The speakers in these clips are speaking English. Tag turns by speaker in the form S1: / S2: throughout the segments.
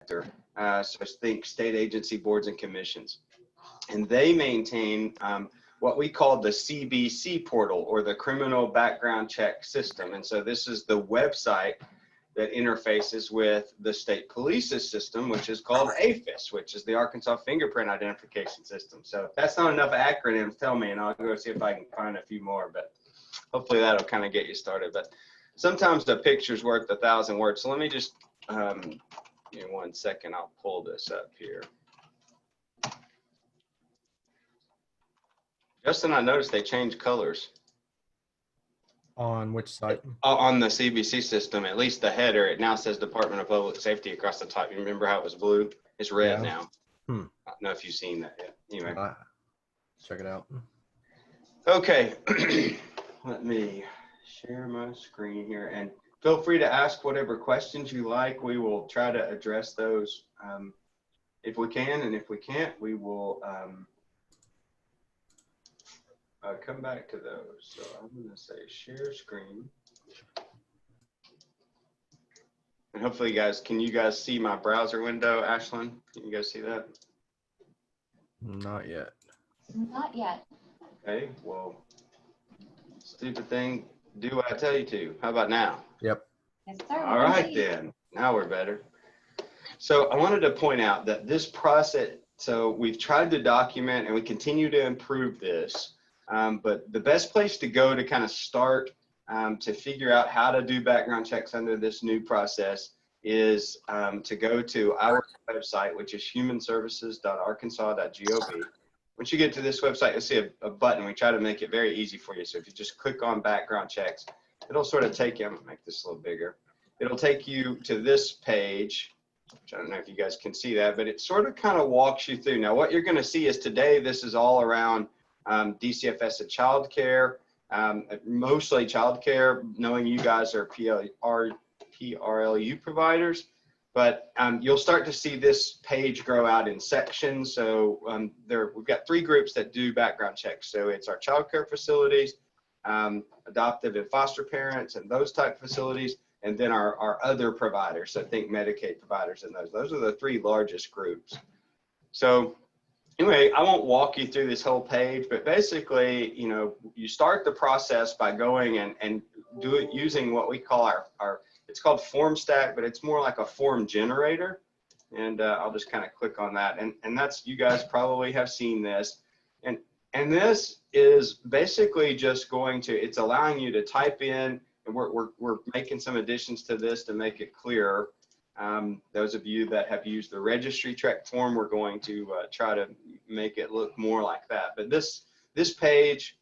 S1: sector. So think state agency boards and commissions. And they maintain what we call the CBC portal, or the Criminal Background Check System. And so this is the website that interfaces with the state police's system, which is called AFIS, which is the Arkansas Fingerprint Identification System. So if that's not enough acronyms, tell me, and I'll go see if I can find a few more, but hopefully that'll kind of get you started. But sometimes the picture's worth 1,000 words. So let me just, give me 1 second, I'll pull this up here. Justin, I noticed they changed colors.
S2: On which site?
S1: On the CBC system, at least the header, it now says Department of Public Safety across the top. You remember how it was blue? It's red now. I don't know if you've seen that yet. Anyway.
S2: Check it out.
S1: Okay. Let me share my screen here, and feel free to ask whatever questions you like. We will try to address those if we can, and if we can't, we will come back to those. So I'm going to say share screen. And hopefully, guys, can you guys see my browser window, Ashlyn? Can you guys see that?
S2: Not yet.
S3: Not yet.
S1: Okay, well, stupid thing, do what I tell you to. How about now?
S2: Yep.
S3: Yes, sir.
S1: All right, then. Now we're better. So I wanted to point out that this process, so we've tried to document and we continue to improve this. But the best place to go to kind of start to figure out how to do background checks under this new process is to go to our website, which is humanservices.arkansas.gov. Once you get to this website, you'll see a button. We try to make it very easy for you. So if you just click on background checks, it'll sort of take you, I'm gonna make this a little bigger. It'll take you to this page, which I don't know if you guys can see that, but it sort of kind of walks you through. Now, what you're gonna see is today, this is all around DCFS and childcare, mostly childcare, knowing you guys are PRLU providers, but you'll start to see this page grow out in sections. So we've got 3 groups that do background checks. So it's our childcare facilities, adoptive and foster parents, and those type of facilities, and then our other providers. So think Medicaid providers and those. Those are the 3 largest groups. So anyway, I won't walk you through this whole page, but basically, you know, you start the process by going and do it using what we call our it's called FormStack, but it's more like a form generator. And I'll just kind of click on that. And that's, you guys probably have seen this. And this is basically just going to, it's allowing you to type in, and we're making some additions to this to make it clearer. Those of you that have used the registry track form, we're going to try to make it look more like that. But this page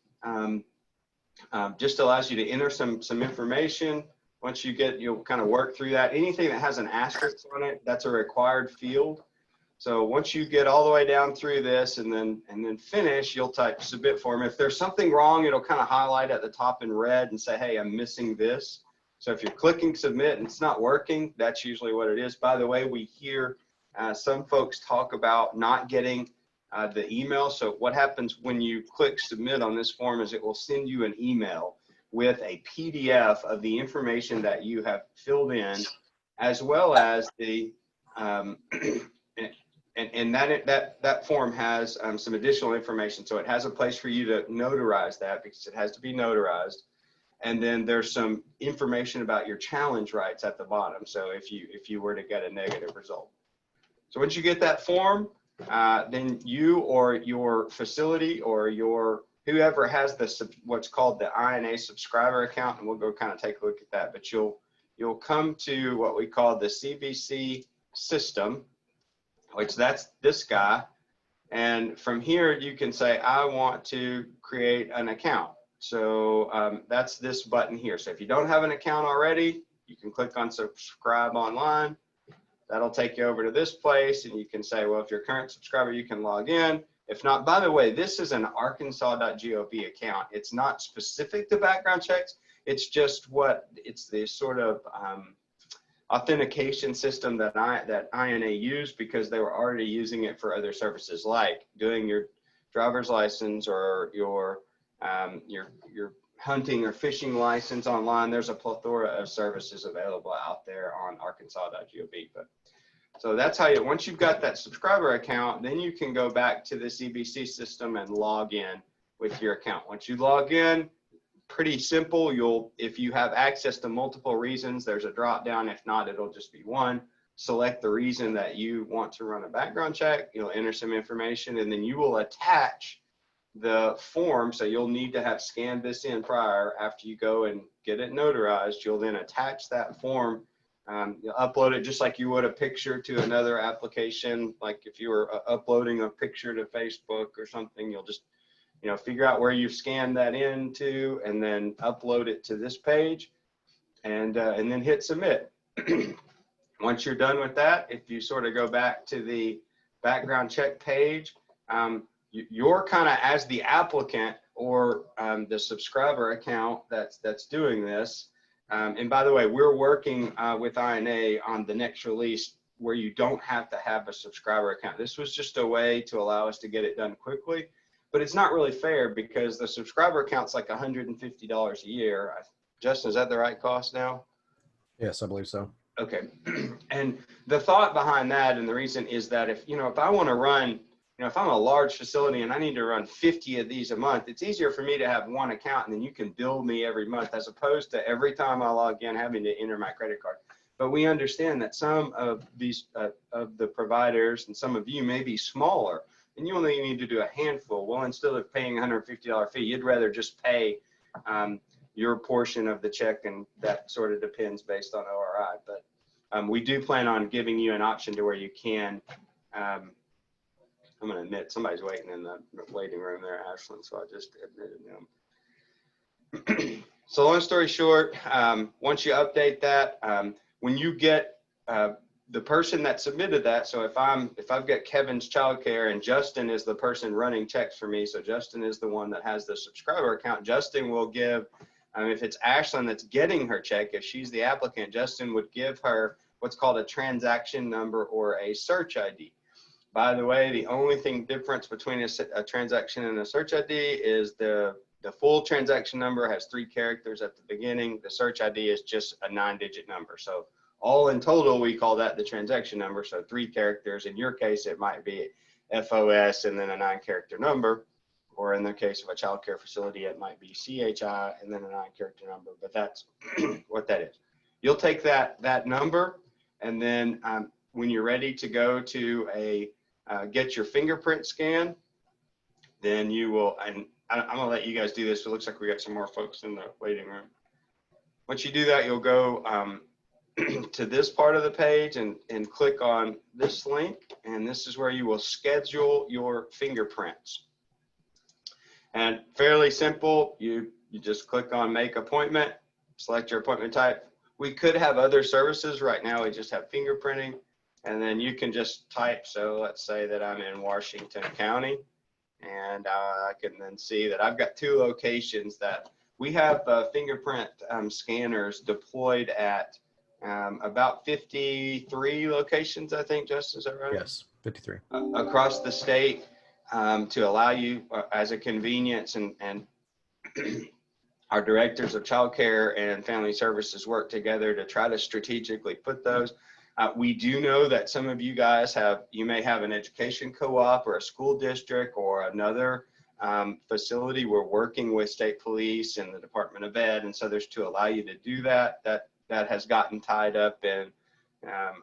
S1: just allows you to enter some information. Once you get, you'll kind of work through that. Anything that has an asterisk on it, that's a required field. So once you get all the way down through this and then finish, you'll type submit form. If there's something wrong, it'll kind of highlight at the top in red and say, hey, I'm missing this. So if you're clicking submit and it's not working, that's usually what it is. By the way, we hear some folks talk about not getting the email. So what happens when you click submit on this form is it will send you an email with a PDF of the information that you have filled in, as well as the and that form has some additional information. So it has a place for you to notarize that, because it has to be notarized. And then there's some information about your challenge rights at the bottom. So if you were to get a negative result. So once you get that form, then you or your facility or your whoever has what's called the INA subscriber account, and we'll go kind of take a look at that. But you'll come to what we call the CBC system, which that's this guy. And from here, you can say, I want to create an account. So that's this button here. So if you don't have an account already, you can click on subscribe online. That'll take you over to this place, and you can say, well, if you're a current subscriber, you can log in. If not, by the way, this is an arkansas.gov account. It's not specific to background checks. It's just it's the sort of authentication system that INA used, because they were already using it for other services, like doing your driver's license or your hunting or fishing license online. There's a plethora of services available out there on arkansas.gov. But So that's how once you've got that subscriber account, then you can go back to this EBC system and log in with your account. Once you log in, pretty simple. If you have access to multiple reasons, there's a drop down. If not, it'll just be one. Select the reason that you want to run a background check. You'll enter some information, and then you will attach the form. So you'll need to have scanned this in prior. After you go and get it notarized, you'll then attach that form. You'll upload it just like you would a picture to another application. Like if you were uploading a picture to Facebook or something, you'll just figure out where you've scanned that into and then upload it to this page, and then hit submit. Once you're done with that, if you sort of go back to the background check page, you're kind of as the applicant or the subscriber account that's doing this. And by the way, we're working with INA on the next release where you don't have to have a subscriber account. This was just a way to allow us to get it done quickly, but it's not really fair because the subscriber account's like $150 a year. Justin, is that the right cost now?
S2: Yes, I believe so.
S1: Okay. And the thought behind that and the reason is that if I want to run, if I'm a large facility and I need to run 50 of these a month, it's easier for me to have one account and then you can bill me every month as opposed to every time I log in having to enter my credit card. But we understand that some of these of the providers and some of you may be smaller and you only need to do a handful. Well, instead of paying a $150 fee, you'd rather just pay your portion of the check, and that sort of depends based on ORI. But we do plan on giving you an option to where you can. I'm going to admit somebody's waiting in the waiting room there, Ashland, so I just admitted them. So long story short, once you update that, when you get the person that submitted that, so if I've got Kevin's childcare and Justin is the person running checks for me, so Justin is the one that has the subscriber account, Justin will give, if it's Ashland that's getting her check, if she's the applicant, Justin would give her what's called a transaction number or a search ID. By the way, the only difference between a transaction and a search ID is the full transaction number has 3 characters at the beginning. The search ID is just a 9-digit number. So all in total, we call that the transaction number. So 3 characters. In your case, it might be FOS and then a 9-character number. Or in the case of a child care facility, it might be CHI and then a 9-character number. But that's what that is. You'll take that number, and then when you're ready to go to get your fingerprint scan, then you will, and I'm gonna let you guys do this. It looks like we got some more folks in the waiting room. Once you do that, you'll go to this part of the page and click on this link, and this is where you will schedule your fingerprints. And fairly simple, you just click on make appointment, select your appointment type. We could have other services. Right now we just have fingerprinting. And then you can just type, so let's say that I'm in Washington County, and I can then see that I've got 2 locations that we have fingerprint scanners deployed at about 53 locations, I think, Justin, is that right?
S2: Yes, 53.
S1: Across the state to allow you as a convenience, and our directors of child care and family services work together to try to strategically put those. We do know that some of you guys you may have an education co-op or a school district or another facility. We're working with state police and the Department of Ed, and so there's to allow you to do that. That has gotten tied up in,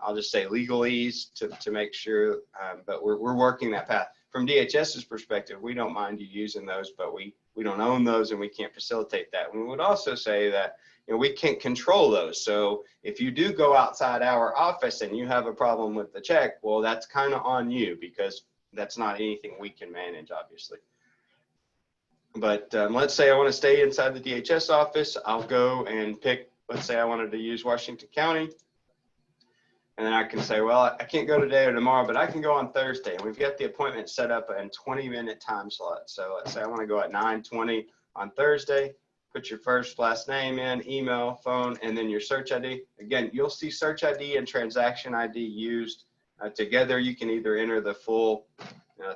S1: I'll just say, legalese to make sure, but we're working that path. From DHS's perspective, we don't mind you using those, but we don't own those and we can't facilitate that. We would also say that we can't control those. So if you do go outside our office and you have a problem with the check, well, that's kind of on you because that's not anything we can manage, obviously. But let's say I want to stay inside the DHS office. I'll go and pick, let's say I wanted to use Washington County. And then I can say, well, I can't go today or tomorrow, but I can go on Thursday. And we've got the appointment set up in 20-minute time slots. So let's say I want to go at 9:20 on Thursday. Put your first, last name in, email, phone, and then your search ID. Again, you'll see search ID and transaction ID used together. You can either enter the full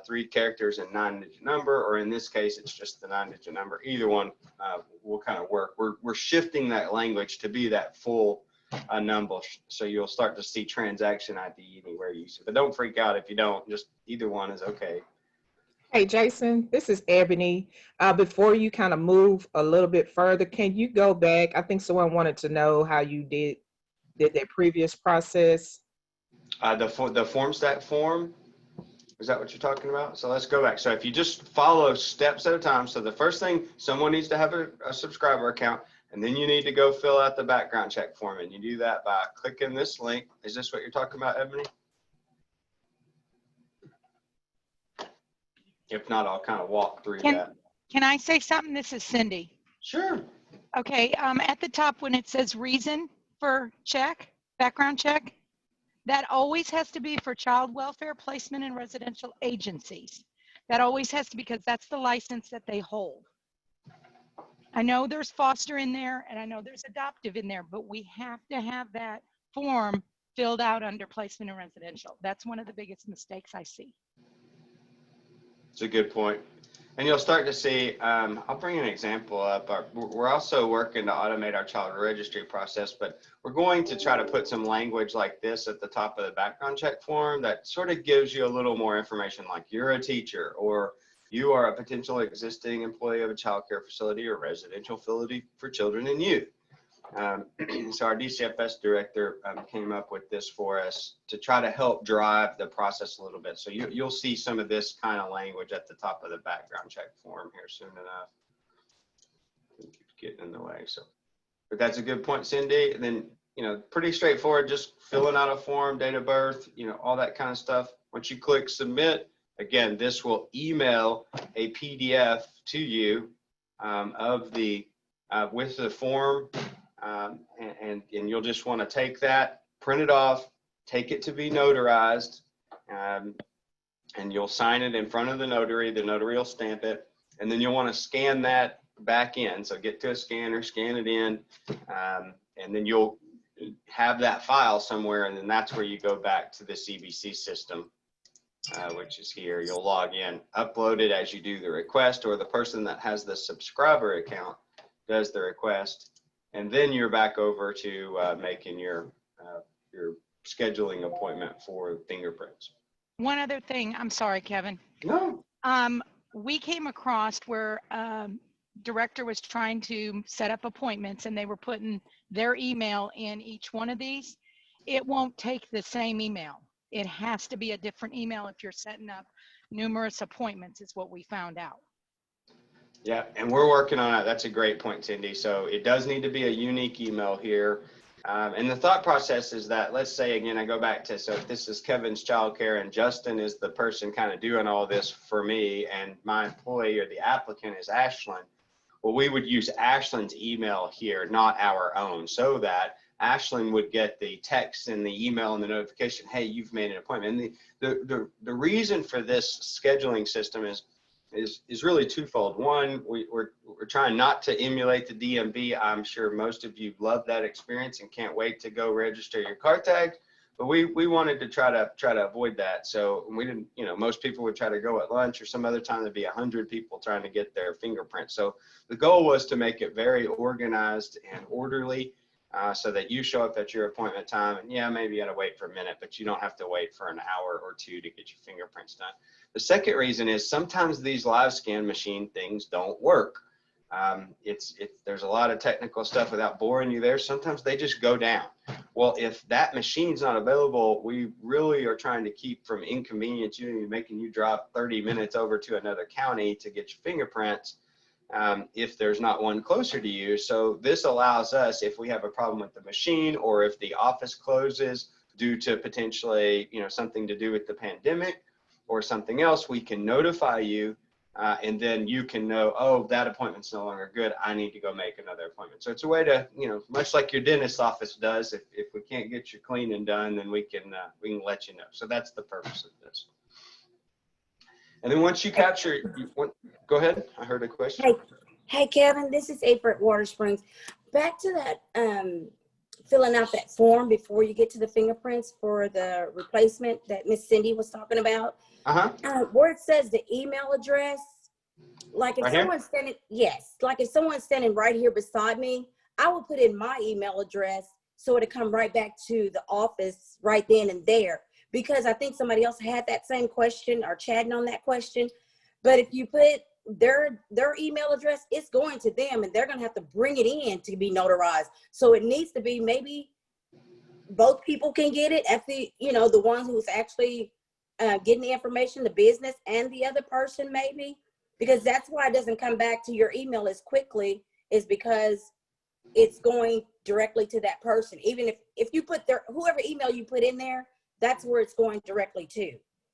S1: 3 characters and 9-digit number, or in this case, it's just the 9-digit number. Either one will kind of work. We're shifting that language to be that full a number. So you'll start to see transaction ID anywhere you see. But don't freak out if you don't. Just either one is okay.
S4: Hey, Jason, this is Ebony. Before you kind of move a little bit further, can you go back? I think someone wanted to know how you did that previous process.
S1: The form stack form, is that what you're talking about? So let's go back. So if you just follow steps at a time. So the first thing, someone needs to have a subscriber account, and then you need to go fill out the background check form. And you do that by clicking this link. Is this what you're talking about, Ebony? If not, I'll kind of walk through that.
S5: Can I say something? This is Cindy.
S1: Sure.
S5: Okay, at the top when it says reason for check, background check, that always has to be for child welfare placement in residential agencies. That always has to be, because that's the license that they hold. I know there's foster in there and I know there's adoptive in there, but we have to have that form filled out under placement in residential. That's one of the biggest mistakes I see.
S1: It's a good point. And you'll start to see, I'll bring an example up. We're also working to automate our child registry process, but we're going to try to put some language like this at the top of the background check form that sort of gives you a little more information, like you're a teacher or you are a potential existing employee of a child care facility or residential facility for children and youth. So our DCFS director came up with this for us to try to help drive the process a little bit. So you'll see some of this kind of language at the top of the background check form here soon enough. Keeps getting in the way. So, but that's a good point, Cindy. And then, you know, pretty straightforward, just filling out a form, date of birth, you know, all that kind of stuff. Once you click submit, again, this will email a PDF to you of the with the form. And you'll just want to take that, print it off, take it to be notarized, and you'll sign it in front of the notary will stamp it, and then you'll want to scan that back in. So get to a scanner, scan it in, and then you'll have that file somewhere, and then that's where you go back to the CBC system, which is here. You'll log in, upload it as you do the request, or the person that has the subscriber account does the request. And then you're back over to making your scheduling appointment for fingerprints.
S5: One other thing, I'm sorry, Kevin.
S1: No.
S5: We came across where director was trying to set up appointments and they were putting their email in each one of these. It won't take the same email. It has to be a different email if you're setting up numerous appointments, is what we found out.
S1: Yeah, and we're working on it. That's a great point, Cindy. So it does need to be a unique email here. And the thought process is that, let's say, again, I go back to, so if this is Kevin's childcare and Justin is the person kind of doing all this for me, and my employee or the applicant is Ashlyn, well, we would use Ashlyn's email here, not our own, so that Ashlyn would get the text and the email and the notification, hey, you've made an appointment. And the reason for this scheduling system is really twofold. One, we're trying not to emulate the DMV. I'm sure most of you love that experience and can't wait to go register your car tags, but we wanted to try to avoid that. So we didn't, you know, most people would try to go at lunch or some other time. There'd be 100 people trying to get their fingerprints. So the goal was to make it very organized and orderly, so that you show up at your appointment time, and yeah, maybe you gotta wait for a minute, but you don't have to wait for an hour or two to get your fingerprints done. The second reason is sometimes these live scan machine things don't work. There's a lot of technical stuff. Without boring you there, sometimes they just go down. Well, if that machine's not available, we really are trying to keep from inconvenience you, making you drive 30 minutes over to another county to get your fingerprints. If there's not one closer to you. So this allows us, if we have a problem with the machine, or if the office closes due to potentially, you know, something to do with the pandemic or something else, we can notify you, and then you can know, oh, that appointment's no longer good, I need to go make another appointment. So it's a way to, you know, much like your dentist's office does, if we can't get your cleaning done, then we can let you know. So that's the purpose of this. And then once you capture, go ahead. I heard a question.
S6: Hey, Kevin, this is April at Water Springs. Back to that, filling out that form before you get to the fingerprints for the replacement that Miss Cindy was talking about. Where it says the email address, like if someone's standing, yes, like if someone's standing right here beside me, I will put in my email address so it'll come right back to the office right then and there. Because I think somebody else had that same question or chatting on that question. But if you put their email address, it's going to them and they're going to have to bring it in to be notarized. So it needs to be maybe both people can get it at the, the ones who's actually getting the information, the business and the other person maybe, because that's why it doesn't come back to your email as quickly, is because it's going directly to that person. Even if you put whoever email you put in there, that's where it's going directly to.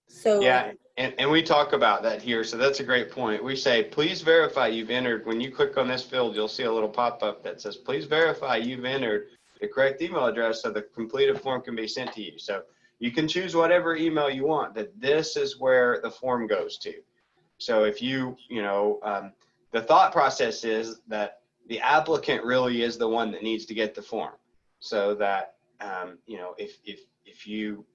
S6: So
S1: yeah, and we talk about that here. So that's a great point. We say, please verify you've entered. When you click on this field, you'll see a little pop-up that says, please verify you've entered the correct email address so the completed form can be sent to you. So you can choose whatever email you want, that this is where the form goes to. So if the thought process is that the applicant really is the one that needs to get the form, so that, if you,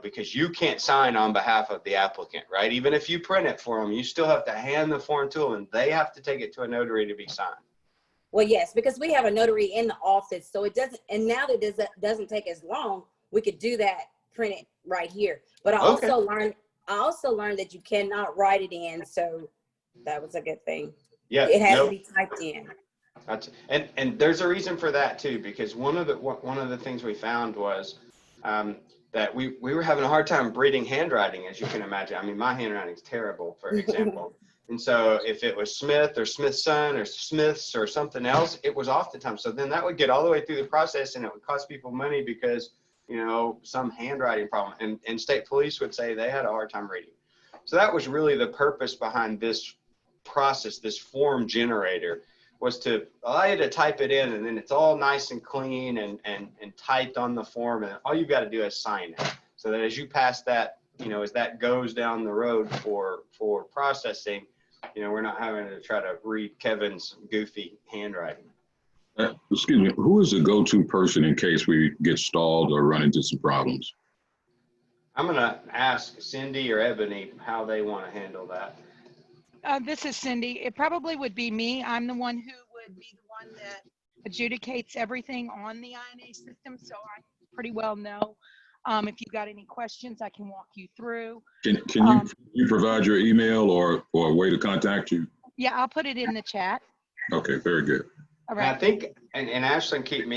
S1: because you can't sign on behalf of the applicant, right? Even if you print it for them, you still have to hand the form to them and they have to take it to a notary to be signed.
S6: well, yes, because we have a notary in the office, so it doesn't, and now that it doesn't take as long, we could do that, print it right here. But I
S1: Okay.
S6: also learned that you cannot write it in, so that was a good thing.
S1: Yeah,
S6: It has
S1: nope.
S6: to be typed in.
S1: That's, and there's a reason for that too, because one of the things we found was that we were having a hard time reading handwriting, as you can imagine. I mean, my handwriting's terrible, for example. And so if it was Smith or Smith's son or Smith's or something else, it was oftentimes. So then that would get all the way through the process and it would cost people money because, some handwriting problem. And state police would say they had a hard time reading. So that was really the purpose behind this process, this form generator, was to allow you to type it in and then it's all nice and clean and typed on the form. And all you've got to do is sign it. So that as you pass that, as that goes down the road for processing, we're not having to try to read Kevin's goofy handwriting.
S7: Excuse me, who is the go-to person in case we get stalled or run into some problems?
S1: I'm going to ask Cindy or Ebony how they want to handle that.
S5: This is Cindy. It probably would be me. I'm the one who would be the one that adjudicates everything on the INA system, so I pretty well know. If you got any questions, I can walk you through.
S7: Can you provide your email or a way to contact you?
S5: Yeah, I'll put it in the chat.
S7: Okay, very good.
S5: All
S1: And I
S5: right.
S1: think, and Ashlyn, keep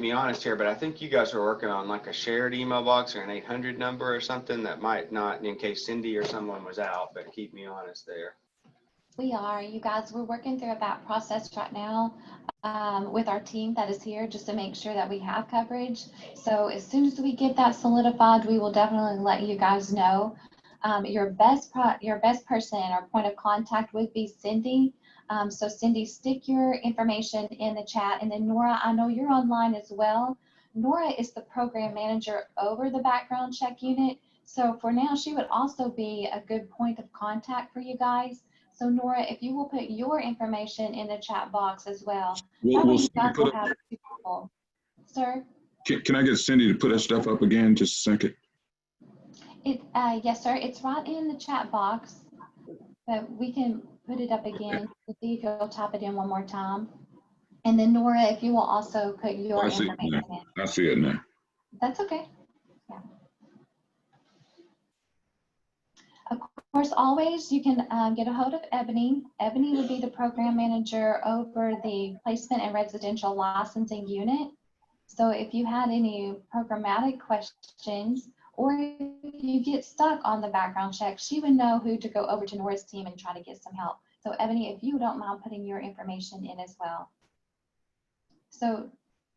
S1: me honest here, but I think you guys are working on like a shared email box or an 800 number or something that might not, in case Cindy or someone was out, but keep me honest there.
S3: We are, you guys, we're working through that process right now with our team that is here just to make sure that we have coverage. So as soon as we get that solidified, we will definitely let you guys know. Your best person or point of contact would be Cindy. So Cindy, stick your information in the chat. And then Nora, I know you're online as well. Nora is the program manager over the background check unit. So for now, she would also be a good point of contact for you guys. So Nora, if you will put your information in the chat box as well.
S7: We'll
S3: you guys will have two people. Sir?
S7: Can I get Cindy to put that stuff up again just a second?
S3: Yes, sir. It's right in the chat box, but we can put it up again to see if you'll type it in one more time. And then Nora, if you will also put your information in.
S7: I see it now.
S3: That's okay. Yeah. Of course, always you can get a hold of Ebony. Ebony would be the program manager over the placement and residential licensing unit. So if you had any programmatic questions, or if you get stuck on the background check, she would know who to go over to Nora's team and try to get some help. So Ebony, if you don't mind putting your information in as well. So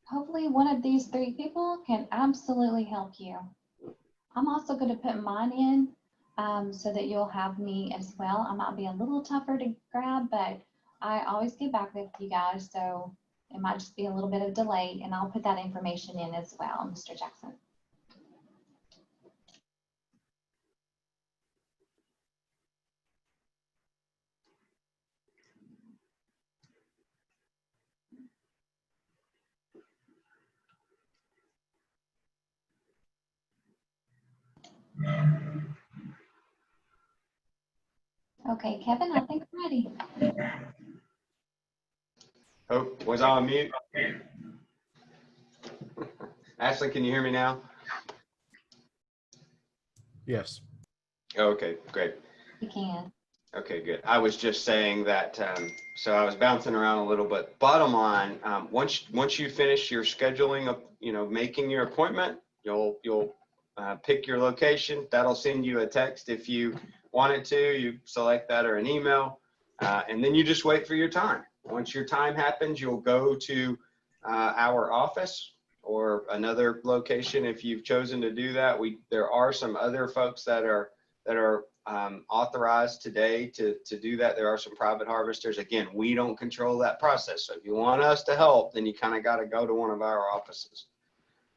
S3: hopefully one of these three people can absolutely help you. I'm also going to put mine in so that you'll have me as well. I might be a little tougher to grab, but I always get back with you guys. So it might just be a little bit of delay, and I'll put that information in as well, Mr. Jackson. Okay, Kevin, I think I'm ready.
S1: Oh, was I on mute? Ashley, can you hear me now?
S2: Yes.
S1: Okay, great.
S3: You can.
S1: Okay, good. I was just saying that, so I was bouncing around a little, but bottom line, once you finish your scheduling of, making your appointment, you'll pick your location. That'll send you a text if you want it to. You select that or an email, and then you just wait for your time. Once your time happens, you'll go to our office or another location if you've chosen to do that. There are some other folks that are authorized today to do that. There are some private harvesters. Again, we don't control that process. So if you want us to help, then you kind of got to go to one of our offices.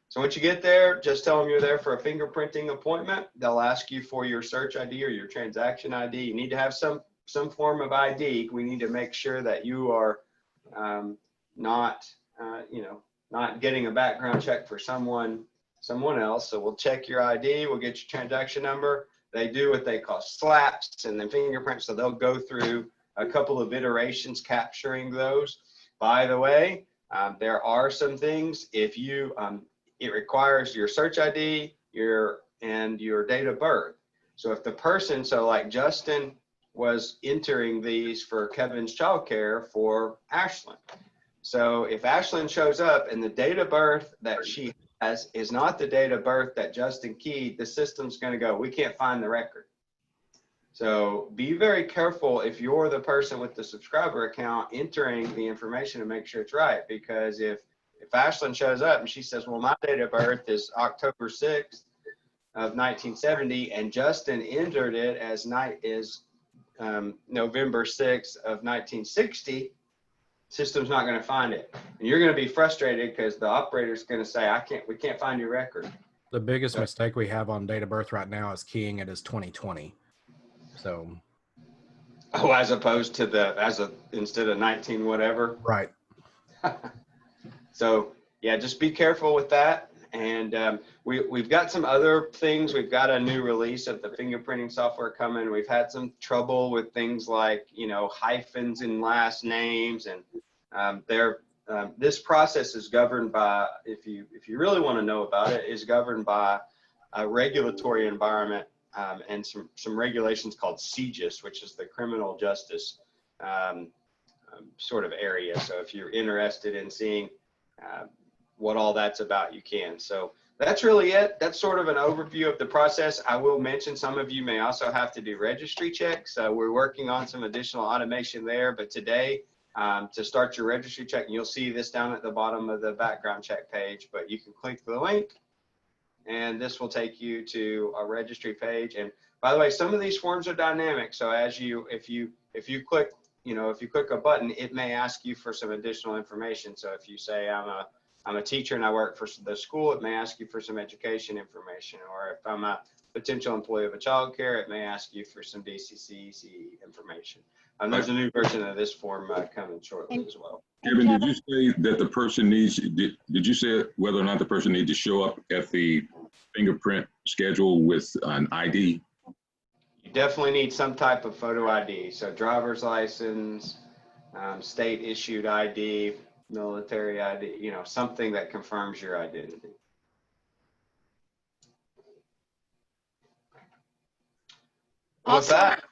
S1: So once you get there, just tell them you're there for a fingerprinting appointment. They'll ask you for your search ID or your transaction ID. You need to have some form of ID. We need to make sure that you are not getting a background check for someone else. So we'll check your ID. We'll get your transaction number. They do what they call slaps and then fingerprints. So they'll go through a couple of iterations capturing those. By the way, there are some things if you, it requires your search ID, and your date of birth. So if the person, so like Justin was entering these for Kevin's childcare for Ashlyn. So if Ashlyn shows up and the date of birth that she has is not the date of birth that Justin keyed, the system's going to go, we can't find the record. So be very careful if you're the person with the subscriber account entering the information to make sure it's right. Because if Ashlyn shows up and she says, well, my date of birth is October 6th of 1970, and Justin entered it as November 6th of 1960, system's not going to find it. And you're going to be frustrated because the operator's going to say, we can't find your record.
S2: The biggest mistake we have on date of birth right now is keying it as 2020. So.
S1: Oh, as opposed to instead of 19 whatever.
S2: Right.
S1: So yeah, just be careful with that. And we've got some other things. We've got a new release of the fingerprinting software coming. We've had some trouble with things like, hyphens in last names. And this process is governed by, if you really want to know about it, is governed by a regulatory environment and some regulations called CJIS, which is the criminal justice sort of area. So if you're interested in seeing what all that's about, you can. So that's really it. That's sort of an overview of the process. I will mention some of you may also have to do registry checks. We're working on some additional automation there, but today to start your registry check, and you'll see this down at the bottom of the background check page, but you can click the link and this will take you to a registry page. And by the way, some of these forms are dynamic. So if you click, if you click a button, it may ask you for some additional information. So if you say I'm a teacher and I work for the school, it may ask you for some education information. Or if I'm a potential employee of a child care, it may ask you for some DCCC information. There's a new version of this form coming shortly as well.
S7: Kevin, did you say that the person needs, did you say whether or not the person needs to show up at the fingerprint schedule with an ID?
S1: You definitely need some type of photo ID. So driver's license, state issued ID, military ID, something that confirms your identity. What's that?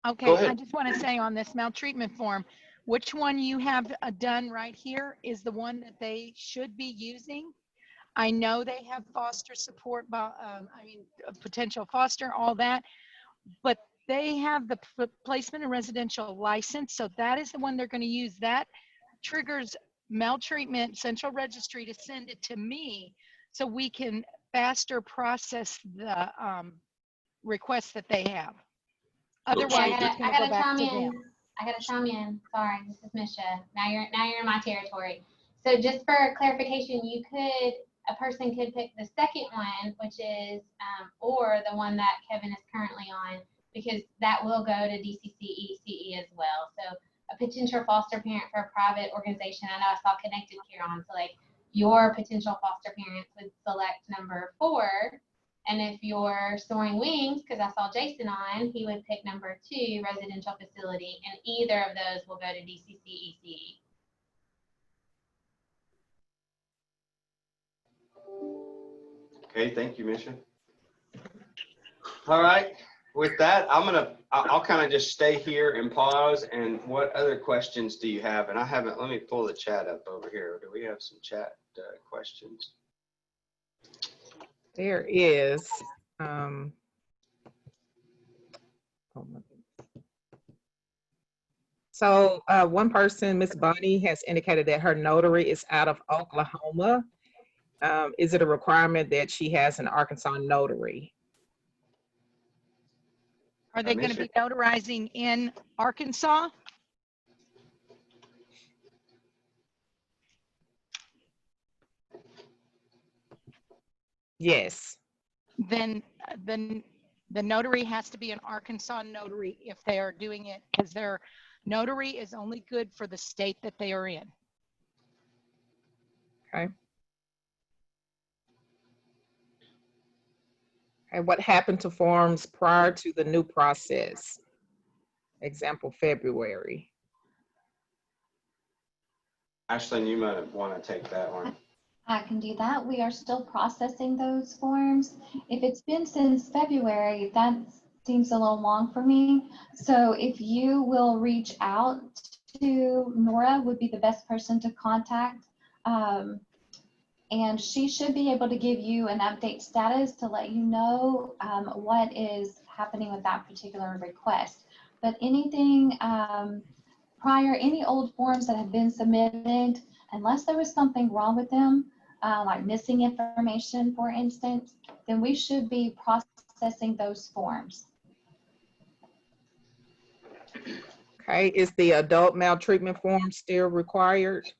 S5: Okay, I just want to say on this maltreatment form, which one you have done right here is the one that they should be using. I know they have foster support, potential foster, all that, but they have the placement and residential license. So that is the one they're going to use. That triggers maltreatment central registry to send it to me so we can faster process the requests that they have. Otherwise, it's going to go back to them.
S8: I gotta chime in. Sorry, this is Misha. Now you're in my territory. So just for clarification, a person could pick the second one, which is or the one that Kevin is currently on, because that will go to DCCE as well. So a potential foster parent for a private organization. I know I saw Connected Care on. So like your potential foster parent would select number 4. And if you're Soaring Wings, because I saw Jason on, he would pick number 2, residential facility, and either of those will go to DCCECE.
S1: Okay, thank you, Misha. All right, with that, I'll kind of just stay here and pause. And what other questions do you have? And let me pull the chat up over here. Do we have some chat questions?
S4: There is. Oh my goodness. So one person, Miss Bonnie, has indicated that her notary is out of Oklahoma. Is it a requirement that she has an Arkansas notary?
S5: Are they going to be notarizing in Arkansas?
S4: Yes.
S5: Then the notary has to be an Arkansas notary if they are doing it, because their notary is only good for the state that they are in.
S4: Okay. And what happened to forms prior to the new process? Example, February.
S1: Ashlyn, you might want to take that one.
S3: I can do that. We are still processing those forms. If it's been since February, that seems a little long for me. So if you will reach out to Nora, would be the best person to contact. And she should be able to give you an update status to let you know what is happening with that particular request. But anything prior, any old forms that have been submitted, unless there was something wrong with them, like missing information, for instance, then we should be processing those forms.
S4: Okay, is the adult maltreatment form still required?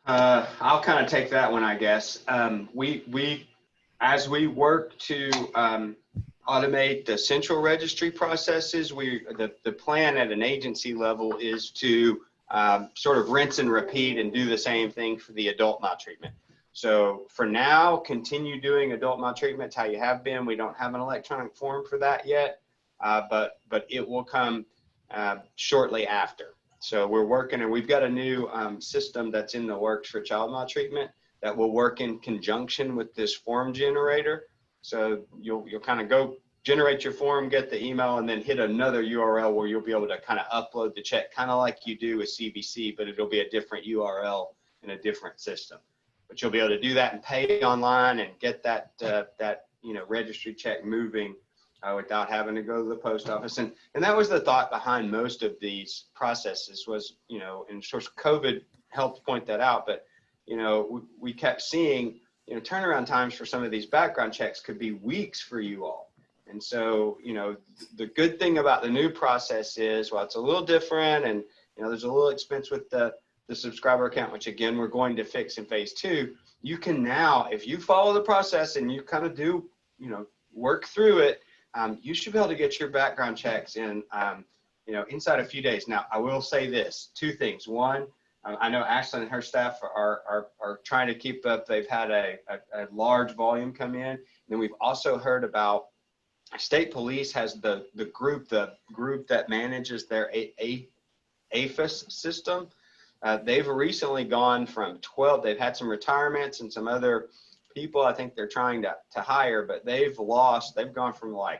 S1: I'll kind of take that one, I guess. As we work to automate the central registry processes, the plan at an agency level is to sort of rinse and repeat and do the same thing for the adult maltreatment. So for now, continue doing adult maltreatment how you have been. We don't have an electronic form for that yet, but it will come shortly after. So we're working, and we've got a new system that's in the works for child maltreatment that will work in conjunction with this form generator. So you'll kind of go generate your form, get the email, and then hit another URL where you'll be able to kind of upload the check, kind of like you do with CBC, but it'll be a different URL in a different system. But you'll be able to do that and pay online and get that registry check moving without having to go to the post office. And that was the thought behind most of these processes was, and of course COVID helped point that out, but we kept seeing, turnaround times for some of these background checks could be weeks for you all. And so, the good thing about the new process is, well, it's a little different, and there's a little expense with the subscriber account, which again, we're going to fix in phase 2. You can now, if you follow the process and you kind of do, work through it, you should be able to get your background checks in, inside a few days. Now, I will say this, 2 things. One, I know Ashlyn and her staff are trying to keep up. They've had a large volume come in. And then we've also heard about State Police has the group that manages their APHIS system. They've recently gone from 12. They've had some retirements and some other people I think they're trying to hire, but they've gone from I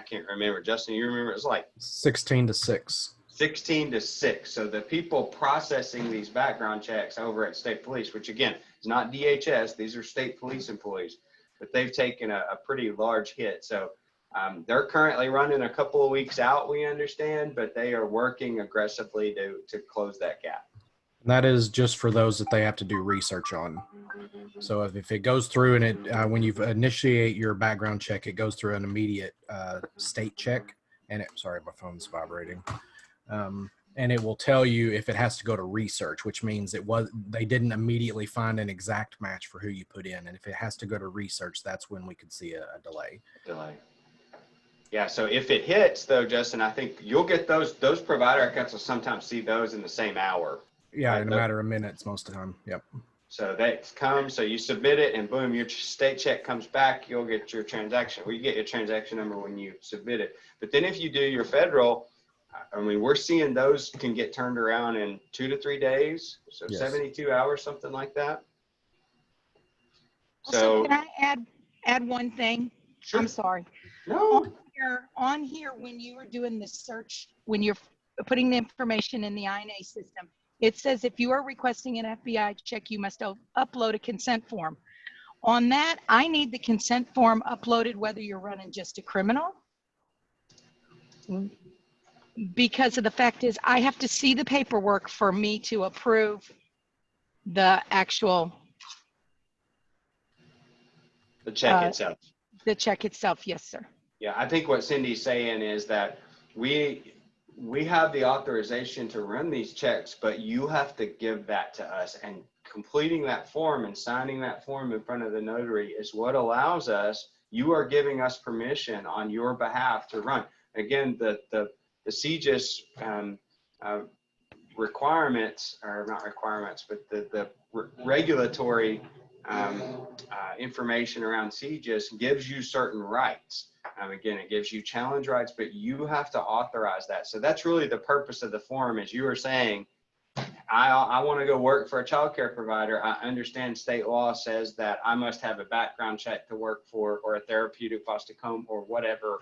S1: can't remember. Justin, you remember? It was
S2: 16 to 6.
S1: 16 to 6. So the people processing these background checks over at State Police, which again is not DHS, these are State Police employees, but they've taken a pretty large hit. So they're currently running a couple of weeks out, we understand, but they are working aggressively to close that gap.
S2: And that is just for those that they have to do research on. So if it goes through and when you initiate your background check, it goes through an immediate state check. And sorry, my phone's vibrating. And it will tell you if it has to go to research, which means they didn't immediately find an exact match for who you put in. And if it has to go to research, that's when we could see a delay.
S1: Yeah, so if it hits though, Justin, I think you'll get those provider accounts will sometimes see those in the same hour.
S2: Yeah,
S1: right?
S2: in a matter of minutes most of the time. Yep.
S1: So that comes, so you submit it and boom, your state check comes back, you'll get your transaction. Well, you get your transaction number when you submit it. But then if you do your federal, I mean, we're seeing those can get turned around in 2 to 3 days. So yes. 72 hours, something like that. So,
S5: can I add one thing?
S1: sure.
S5: I'm sorry.
S1: No.
S5: On here, when you are doing the search, when you're putting the information in the INA system, it says if you are requesting an FBI check, you must upload a consent form. On that, I need the consent form uploaded whether you're running just a criminal. Because of the fact is, I have to see the paperwork for me to approve the actual
S1: The check itself.
S5: the check itself. Yes, sir.
S1: Yeah, I think what Cindy's saying is that we have the authorization to run these checks, but you have to give that to us. And completing that form and signing that form in front of the notary is what allows us, you are giving us permission on your behalf to run. Again, the CJIS requirements, or not requirements, but the regulatory information around CJIS gives you certain rights. Again, it gives you challenge rights, but you have to authorize that. So that's really the purpose of the form. As you were saying, I want to go work for a child care provider. I understand state law says that I must have a background check to work for, or a therapeutic foster home, or whatever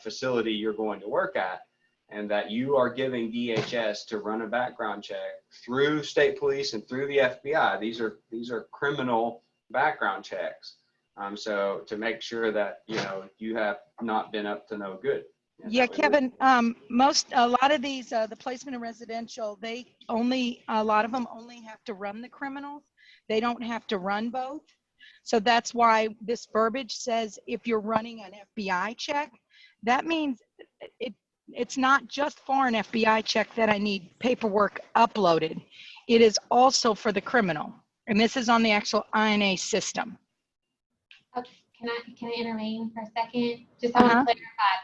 S1: facility you're going to work at, and that you are giving DHS to run a background check through state police and through the FBI. These are criminal background checks. So to make sure that, you have not been up to no good.
S5: Yeah, Kevin, a lot of these, the placement in residential, a lot of them only have to run the criminals. They don't have to run both. So that's why this verbiage says if you're running an FBI check, that means it's not just for an FBI check that I need paperwork uploaded. It is also for the criminal. And this is on the actual INA system.
S8: Can I intervene for a second? Just I want to clarify.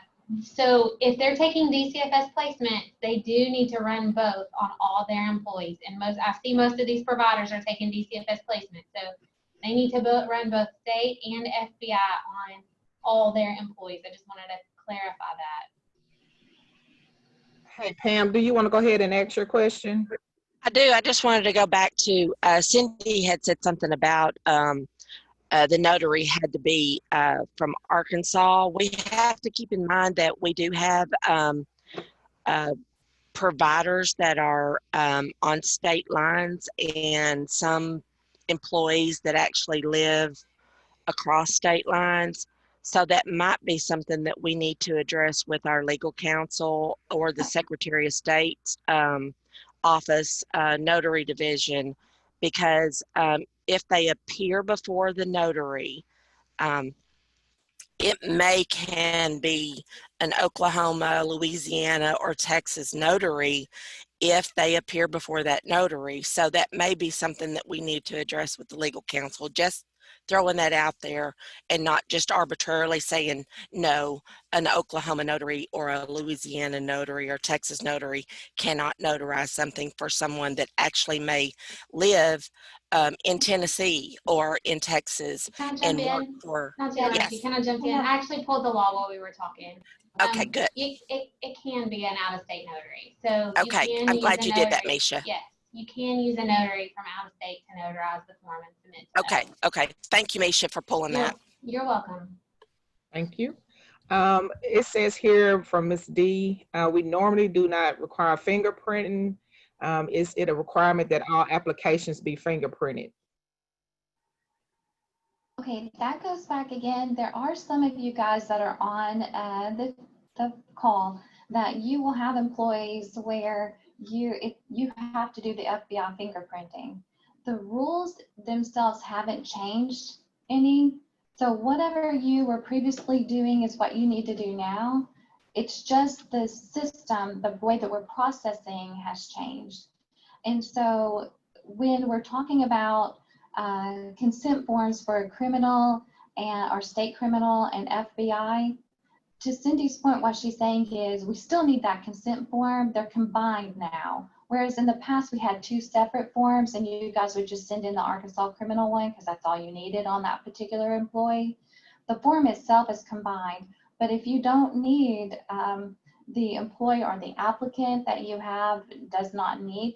S8: So if they're taking DCFS placement, they do need to run both on all their employees. And I see most of these providers are taking DCFS placement. So they need to run both state and FBI on all their employees. I just wanted to clarify that.
S4: Hey, Pam, do you want to go ahead and ask your question?
S9: I do. I just wanted to go back to Cindy had said something about the notary had to be from Arkansas. We have to keep in mind that we do have providers that are on state lines, and some employees that actually live across state lines. So that might be something that we need to address with our legal counsel or the Secretary of State's office, notary division, because if they appear before the notary, it can be an Oklahoma, Louisiana, or Texas notary if they appear before that notary. So that may be something that we need to address with the legal counsel. Just throwing that out there, and not just arbitrarily saying no, an Oklahoma notary or a Louisiana notary or Texas notary cannot notarize something for someone that actually may live in Tennessee or in Texas.
S8: Can I jump in?
S9: Yes.
S8: Can I jump in? I actually pulled the law while we were talking.
S9: Okay, good.
S8: It can be an out-of-state notary. So
S9: okay, I'm glad you did that, Misha.
S8: Yes, you can use a notary from out of state to notarize the form and submit to
S9: Okay, okay. Thank you, Misha, for pulling that.
S8: You're welcome.
S4: Thank you. It says here from Ms. D, we normally do not require fingerprinting. Is it a requirement that all applications be fingerprinted?
S3: Okay, that goes back again. There are some of you guys that are on the call that you will have employees where you have to do the FBI fingerprinting. The rules themselves haven't changed any. So whatever you were previously doing is what you need to do now. It's just the system, the way that we're processing has changed. And so when we're talking about consent forms for criminal or state criminal and FBI, to Cindy's point, what she's saying is we still need that consent form. They're combined now. Whereas in the past, we had two separate forms and you guys would just send in the Arkansas criminal one because that's all you needed on that particular employee. The form itself is combined, but if you don't need the employee or the applicant that you have does not need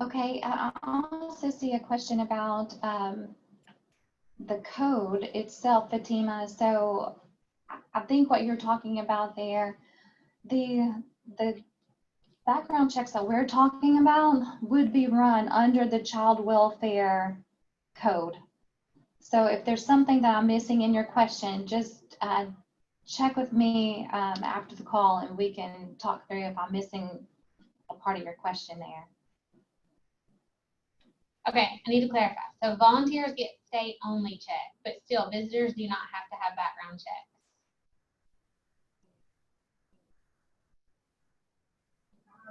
S3: Okay, I also see a question about the code itself, Fatima. So I think what you're talking about there, the background checks that we're talking about would be run under the child welfare code. So if there's something that I'm missing in your question, just check with me after the call and we can talk through if I'm missing a part of your question there.
S8: Okay, I need to clarify. So volunteers get state only check, but still visitors do not have to have background checks.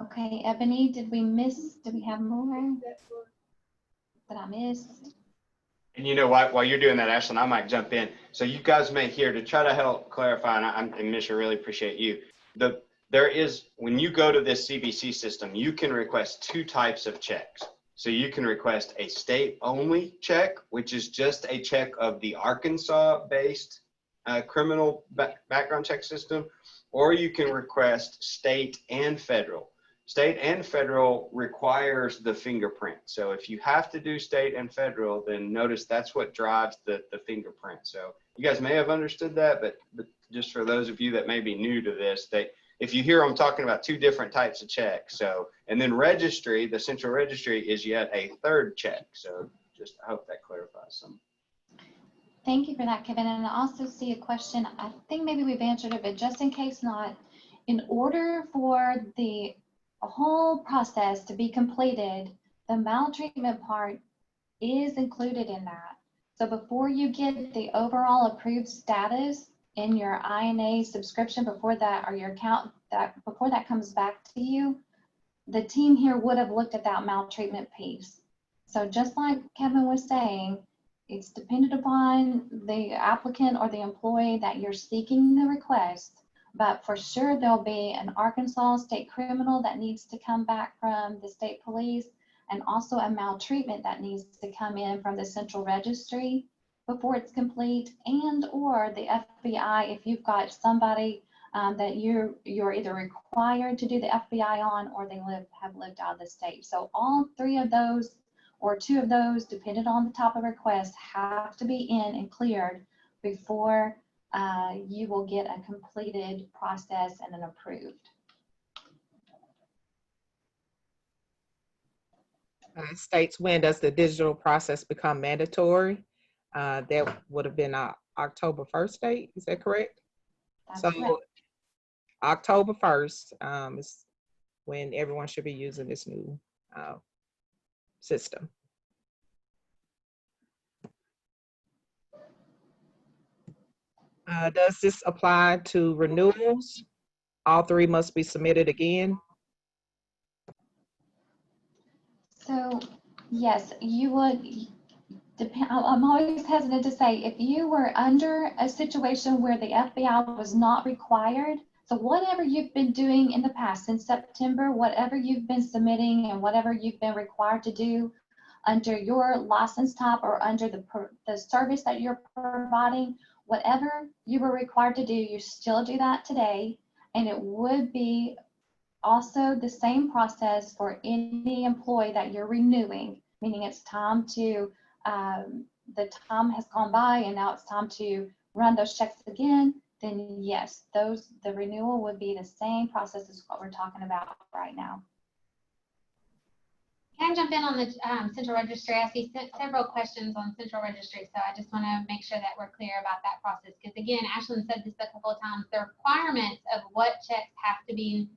S3: Okay, Ebony, did we have more that I missed?
S1: And you know what, while you're doing that, Ashlyn, I might jump in. So you guys may hear to try to help clarify, and Misha, really appreciate you. There is, when you go to this CVC system, you can request two types of checks. So you can request a state-only check, which is just a check of the Arkansas-based criminal background check system, or you can request state and federal. State and federal requires the fingerprint. So if you have to do state and federal, then notice that's what drives the fingerprint. So you guys may have understood that, but just for those of you that may be new to this, if you hear I'm talking about two different types of checks. So, and then registry, the central registry is yet a third check. So just, I hope that clarifies some.
S3: Thank you for that, Kevin. And I also see a question, I think maybe we've answered it, but just in case not, in order for the whole process to be completed, the maltreatment part is included in that. So before you get the overall approved status in your INA subscription, before that, or your account, before that comes back to you, the team here would have looked at that maltreatment piece. So just like Kevin was saying, it's dependent upon the applicant or the employee that you're seeking the request, but for sure there'll be an Arkansas state criminal that needs to come back from the state police, and also a maltreatment that needs to come in from the central registry before it's complete, and or the FBI if you've got somebody that you're either required to do the FBI on, or they have lived out of the state. So all three of those or two of those, depending on the type of request, have to be in and cleared before you will get a completed process and an approved.
S4: States, when does the digital process become mandatory? That would have been October 1st date, is that correct?
S3: That's
S4: so
S3: correct.
S4: October 1st is when everyone should be using this new system. Does this apply to renewals? All three must be submitted again?
S3: So yes, you would depend. I'm always hesitant to say, if you were under a situation where the FBI was not required, so whatever you've been doing in the past since September, whatever you've been submitting and whatever you've been required to do under your license type or under the service that you're providing, whatever you were required to do, you still do that today. And it would be also the same process for any employee that you're renewing, meaning it's time to, the time has gone by and now it's time to run those checks again, then yes, the renewal would be the same process as what we're talking about right now.
S8: Can I jump in on the central registry? I see several questions on central registry, so I just want to make sure that we're clear about that process. Because again, Ashlyn said this a couple of times, the requirements of what checks have to be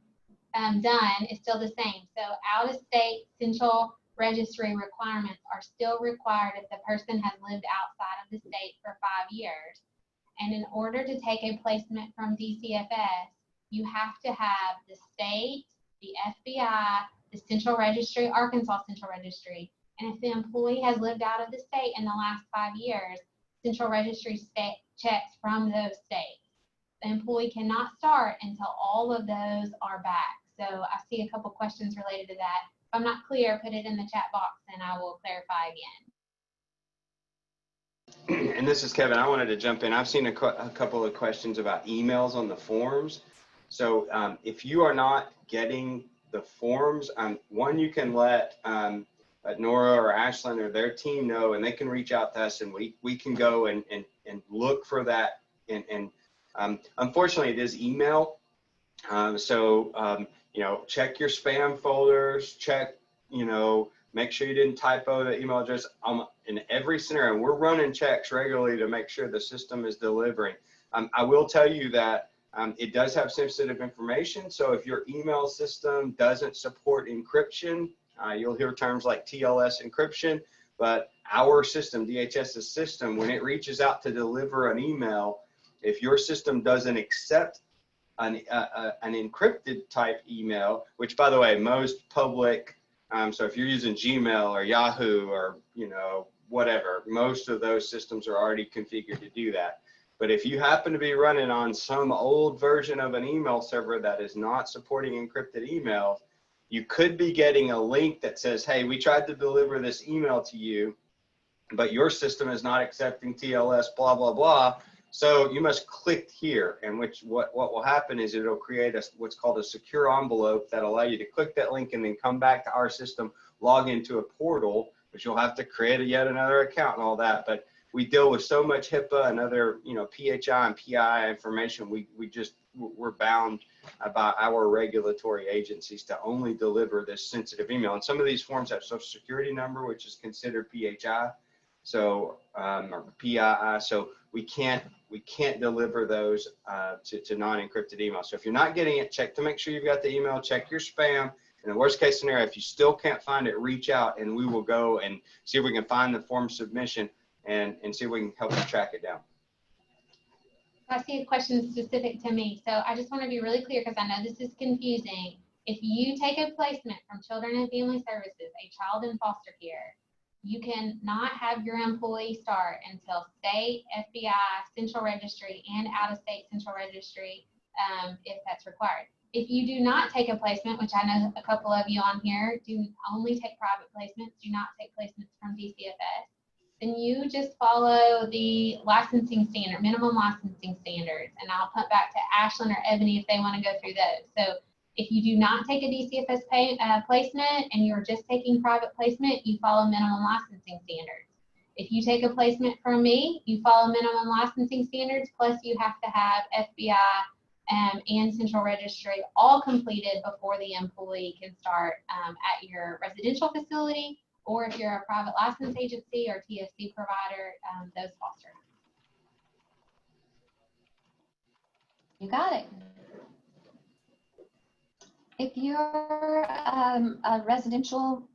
S8: done is still the same. So out-of-state central registry requirements are still required if the person has lived outside of the state for 5 years. And in order to take a placement from DCFS, you have to have the state, the FBI, the central registry, Arkansas Central Registry. And if the employee has lived out of the state in the last 5 years, central registry checks from those states. The employee cannot start until all of those are back. So I see a couple questions related to that. If I'm not clear, put it in the chat box and I will clarify again.
S1: And this is Kevin. I wanted to jump in. I've seen a couple of questions about emails on the forms. So if you are not getting the forms, one, you can let Nora or Ashlyn or their team know, and they can reach out to us, and we can go and look for that. And unfortunately, it is email. Check your spam folders, check, make sure you didn't typo the email address. In every scenario, we're running checks regularly to make sure the system is delivering. I will tell you that it does have sensitive information. So if your email system doesn't support encryption, you'll hear terms like TLS encryption, but our system, DHS's system, when it reaches out to deliver an email, if your system doesn't accept an encrypted type email, which, by the way, most public, so if you're using Gmail or Yahoo or whatever, most of those systems are already configured to do that. But if you happen to be running on some old version of an email server that is not supporting encrypted emails, you could be getting a link that says, hey, we tried to deliver this email to you, but your system is not accepting TLS, blah, blah, blah. So you must click here, and what will happen is it'll create what's called a secure envelope that allow you to click that link and then come back to our system, log into a portal, which you'll have to create yet another account and all that. But we deal with so much HIPAA and other, PHI and PI information. We're bound by our regulatory agencies to only deliver this sensitive email. And some of these forms have social security number, which is considered PHI, or PII. So we can't deliver those to non-encrypted email. So if you're not getting it, check to make sure you've got the email, check your spam. In the worst case scenario, if you still can't find it, reach out and we will go and see if we can find the form submission and see if we can help you track it down.
S8: I see a question specific to me. So I just want to be really clear because I know this is confusing. If you take a placement from Children and Family Services, a child in foster care, you can not have your employee start until state, FBI, central registry, and out-of-state central registry if that's required. If you do not take a placement, which I know a couple of you on here do only take private placements, do not take placements from DCFS, then you just follow the licensing standard, minimum licensing standards. And I'll put back to Ashlyn or Ebony if they want to go through those. So if you do not take a DCFS placement and you're just taking private placement, you follow minimum licensing standards. If you take a placement from me, you follow minimum licensing standards, plus you have to have FBI and central registry all completed before the employee can start at your residential facility, or if you're a private license agency or TFC provider, those foster homes.
S3: You got it. If you're a residential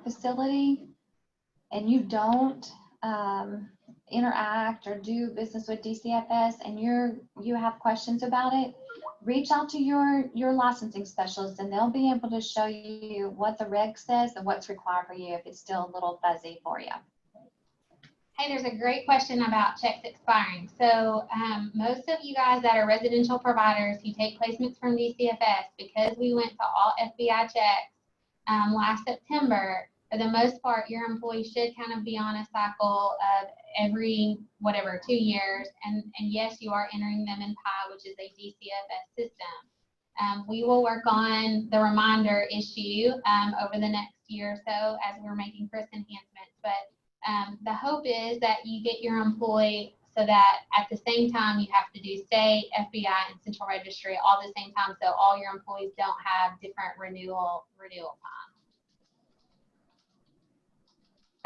S3: facility and you don't interact or do business with DCFS and you have questions about it, reach out to your licensing specialist and they'll be able to show you what the reg says and what's required for you if it's still a little fuzzy for you.
S8: Hey, there's a great question about checks expiring. So most of you guys that are residential providers who take placements from DCFS, because we went to all FBI checks last September, for the most part, your employee should kind of be on a cycle of every, 2 years. And yes, you are entering them in PI, which is a DCFS system. We will work on the reminder issue over the next year or so as we're making first enhancements. But the hope is that you get your employee so that at the same time you have to do state, FBI, and central registry all at the same time, so all your employees don't have different renewal time.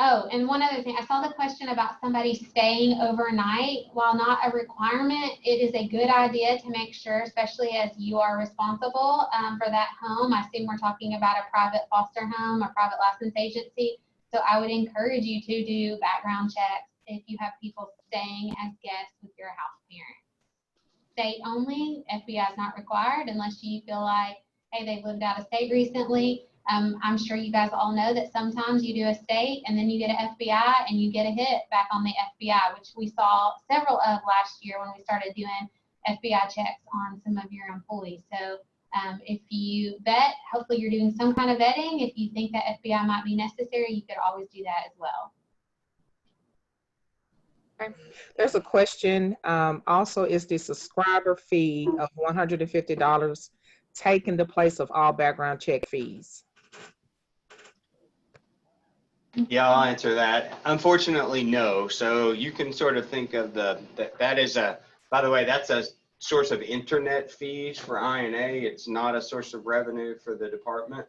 S8: Oh, and one other thing, I saw the question about somebody staying overnight. While not a requirement, it is a good idea to make sure, especially as you are responsible for that home. I assume we're talking about a private foster home or private license agency. So I would encourage you to do background checks if you have people staying as guests with your house parent. State only, FBI is not required unless you feel like, hey, they've lived out of state recently. I'm sure you guys all know that sometimes you do a state and then you get an FBI and you get a hit back on the FBI, which we saw several of last year when we started doing FBI checks on some of your employees. So if you vet, hopefully you're doing some kind of vetting. If you think that FBI might be necessary, you could always do that as well.
S4: Okay. There's a question. Also, is the subscriber fee of $150 taking the place of all background check fees?
S1: Yeah, I'll answer that. Unfortunately, no. So you can sort of think of that is a, by the way, that's a source of internet fees for INA. It's not a source of revenue for the department.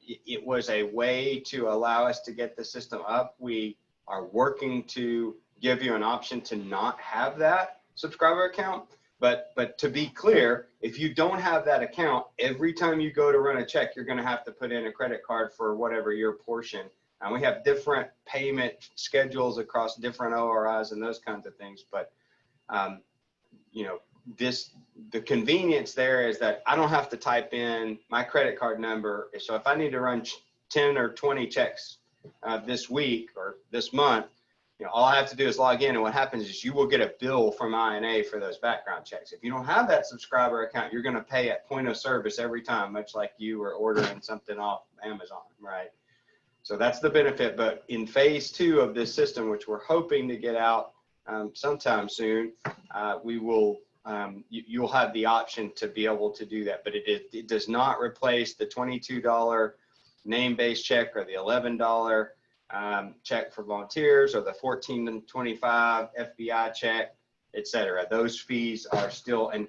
S1: It was a way to allow us to get the system up. We are working to give you an option to not have that subscriber account. But to be clear, if you don't have that account, every time you go to run a check, you're going to have to put in a credit card for whatever your portion. And we have different payment schedules across different ORIs and those kinds of things. But, you know, the convenience there is that I don't have to type in my credit card number. So if I need to run 10 or 20 checks this week or this month, you know, all I have to do is log in, and what happens is you will get a bill from INA for those background checks. If you don't have that subscriber account, you're going to pay at point of service every time, much like you were ordering something off Amazon, right? So that's the benefit. But in phase 2 of this system, which we're hoping to get out sometime soon, we will you'll have the option to be able to do that. But it does not replace the $22 name-based check or the $11 check for volunteers or the $14 and $25 FBI check, etc. Those fees are still, and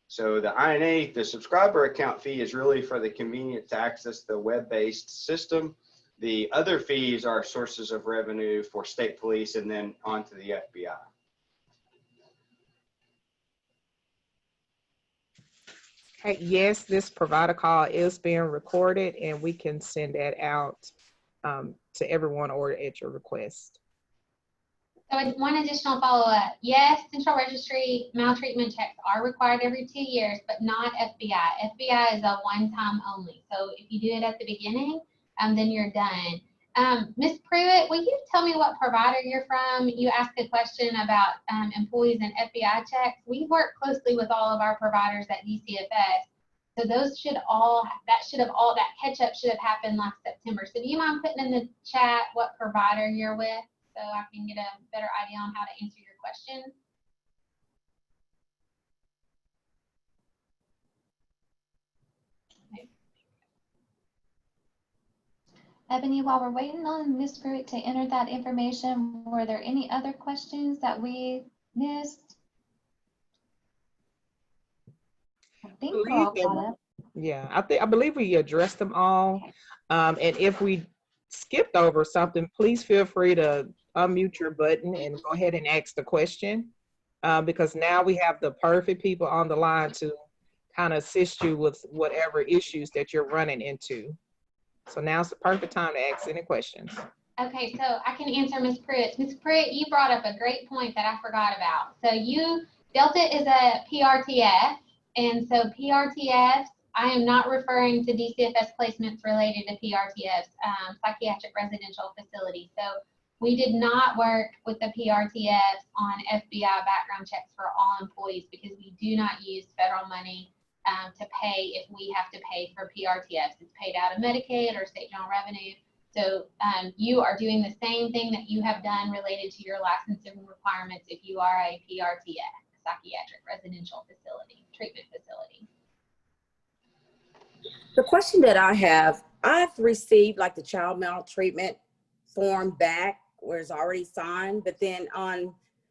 S1: so the INA, the subscriber account fee is really for the convenience to access the web-based system. The other fees are sources of revenue for state police and then onto the FBI.
S4: Okay, yes, this provider call is being recorded, and we can send that out to everyone or at your request.
S8: So one additional follow-up. Yes, central registry maltreatment checks are required every 2 years, but not FBI. FBI is a one-time only. So if you do it at the beginning, then you're done. Ms. Pruitt, will you tell me what provider you're from? You asked a question about employees and FBI checks. We work closely with all of our providers at DCFS. So those should all, that catch up should have happened last September. So do you mind putting in the chat what provider you're with so I can get a better idea on how to answer your question?
S3: Ebony, while we're waiting on Ms. Pruitt to enter that information, were there any other questions that we missed? I think we're all caught up.
S4: Yeah, I believe we addressed them all. And if we skipped over something, please feel free to unmute your button and go ahead and ask the question, because now we have the perfect people on the line to kind of assist you with whatever issues that you're running into. So now's the perfect time to ask any questions.
S8: Okay, so I can answer Ms. Pruitt. Ms. Pruitt, you brought up a great point that I forgot about. So Delta is a PRTF, and so PRTFs, I am not referring to DCFS placements related to PRTFs, psychiatric residential facilities. So we did not work with the PRTFs on FBI background checks for all employees because we do not use federal money to pay if we have to pay for PRTFs. It's paid out of Medicaid or state general revenue. So you are doing the same thing that you have done related to your licensing requirements if you are a PRTF, psychiatric residential facility, treatment facility.
S6: The question that I have, I've received like the child maltreatment form back where it's already signed, but then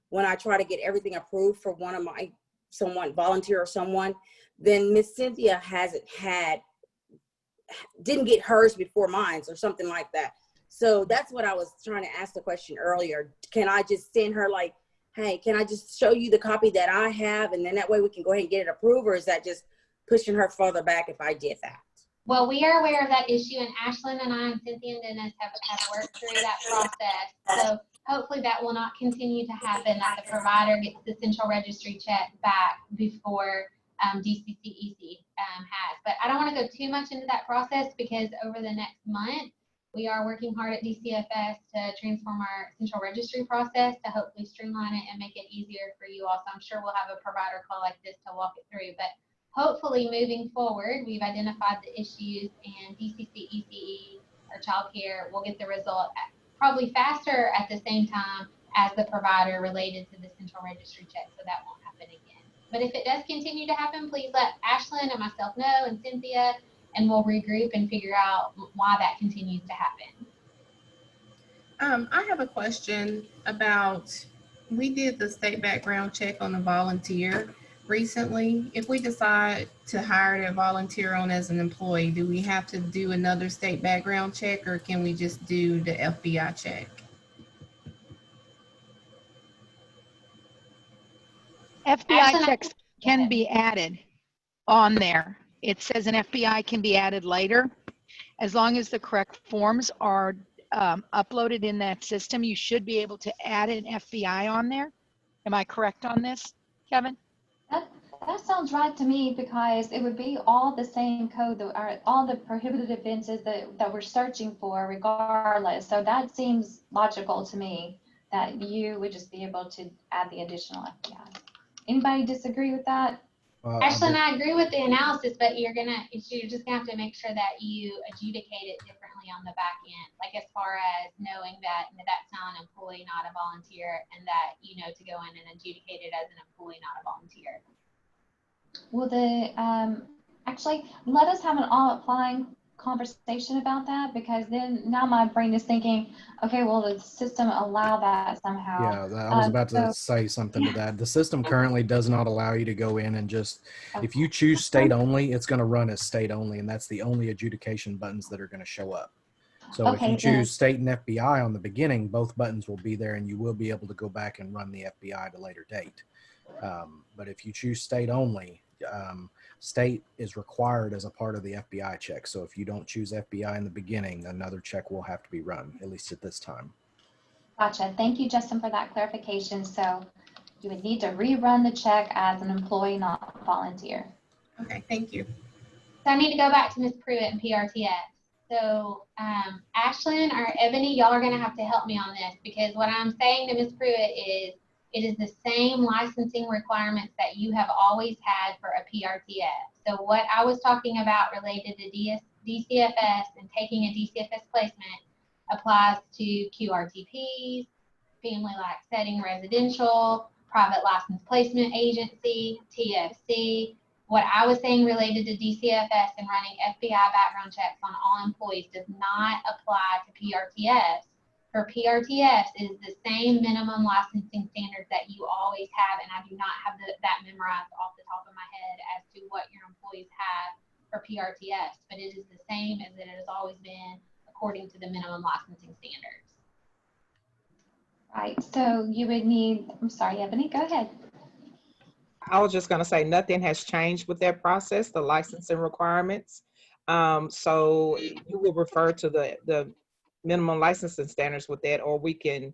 S6: when I try to get everything approved for one of my volunteer or someone, then Miss Cynthia didn't get hers before mine or something like that. So that's what I was trying to ask the question earlier. Can I just send her like, hey, can I just show you the copy that I have, and then that way we can go ahead and get it approved, or is that just pushing her further back if I did that?
S8: Well, we are aware of that issue, and Ashlyn and I and Cynthia and Dennis have worked through that process. So hopefully that will not continue to happen, that the provider gets the central registry check back before DCCEC has. But I don't want to go too much into that process because over the next month, we are working hard at DCFS to transform our central registry process to hopefully streamline it and make it easier for you all. So I'm sure we'll have a provider call like this to walk it through. But hopefully moving forward, we've identified the issues, and DCCECE or child care will get the result probably faster at the same time as the provider related to the central registry check, so that won't happen again. But if it does continue to happen, please let Ashlyn and myself know, and Cynthia, and we'll regroup and figure out why that continues to happen.
S10: I have a question about, we did the state background check on a volunteer recently. If we decide to hire that volunteer on as an employee, do we have to do another state background check, or can we just do the FBI check?
S5: FBI checks can be added on there. It says an FBI can be added later. As long as the correct forms are uploaded in that system, you should be able to add an FBI on there. Am I correct on this, Kevin?
S3: That sounds right to me, because it would be all the same code that are all the prohibited offenses that we're searching for regardless. So that seems logical to me, that you would just be able to add the additional FBI. Anybody disagree with that?
S8: Ashlyn, I agree with the analysis, but you're just gonna have to make sure that you adjudicate it differently on the back end. Like, as far as knowing that that's not an employee, not a volunteer, and that, to go in and adjudicate it as an employee, not a volunteer.
S3: Well, actually, let us have an all-applying conversation about that, because then now my brain is thinking, okay, well, the system allow that somehow.
S2: Yeah, I was about to say something to that. The system currently does not allow you to go in and just, if you choose state only, it's going to run as state only, and that's the only adjudication buttons that are going to show up. So if you choose state and FBI on the beginning, both buttons will be there, and you will be able to go back and run the FBI at a later date. But if you choose state only, state is required as a part of the FBI check. So if you don't choose FBI in the beginning, another check will have to be run, at least at this time.
S3: Gotcha. Thank you, Justin, for that clarification. So you would need to rerun the check as an employee, not volunteer.
S10: Okay, thank you.
S8: So I need to go back to Ms. Pruitt and PRTS. So Ashlyn or Ebony, y'all are gonna have to help me on this, because what I'm saying to Ms. Pruitt is, it is the same licensing requirements that you have always had for a PRTS. So what I was talking about related to DCFS and taking a DCFS placement applies to QRTPs, family life setting residential, private license placement agency, TFC. What I was saying related to DCFS and running FBI background checks on all employees does not apply to PRTS. For PRTS, it is the same minimum licensing standards that you always have, and I do not have that memorized off the top of my head as to what your employees have for PRTS, but it is the same as it has always been according to the minimum licensing standards.
S3: Right, so you would need, I'm sorry, Ebony, go ahead.
S4: I was just going to say, nothing has changed with that process, the licensing requirements. So you will refer to the minimum licensing standards with that, or we can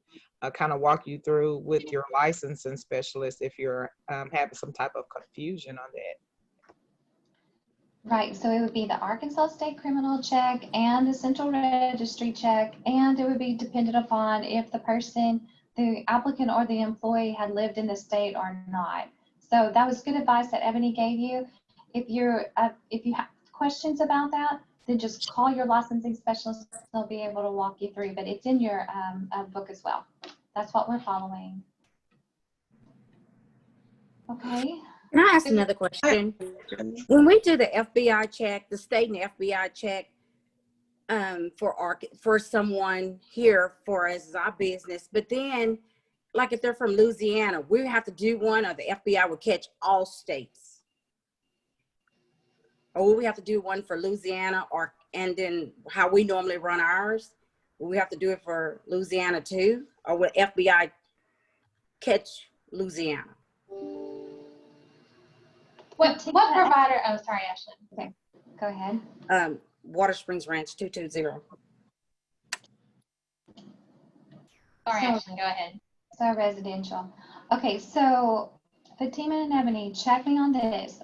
S4: kind of walk you through with your licensing specialist if you're having some type of confusion on that.
S3: Right, so it would be the Arkansas State Criminal Check and the Central Registry Check, and it would be dependent upon if the person, the applicant or the employee had lived in the state or not. So that was good advice that Ebony gave you. If you have questions about that, then just call your licensing specialist. They'll be able to walk you through, but it's in your book as well. That's what we're following. Okay.
S6: Can I ask another question? When we do the FBI check, the state and FBI check for someone here for as our business, but then like if they're from Louisiana, we have to do one, or the FBI will catch all states? Or will we have to do one for Louisiana, and then how we normally run ours? Will we have to do it for Louisiana too? Or will FBI catch Louisiana?
S8: What provider? Oh, sorry, Ashlyn.
S3: Okay, go ahead.
S6: Water Springs Ranch 220.
S8: Sorry, Ashlyn, go ahead.
S3: So residential. Okay, so Fatima and Ebony, check me on this.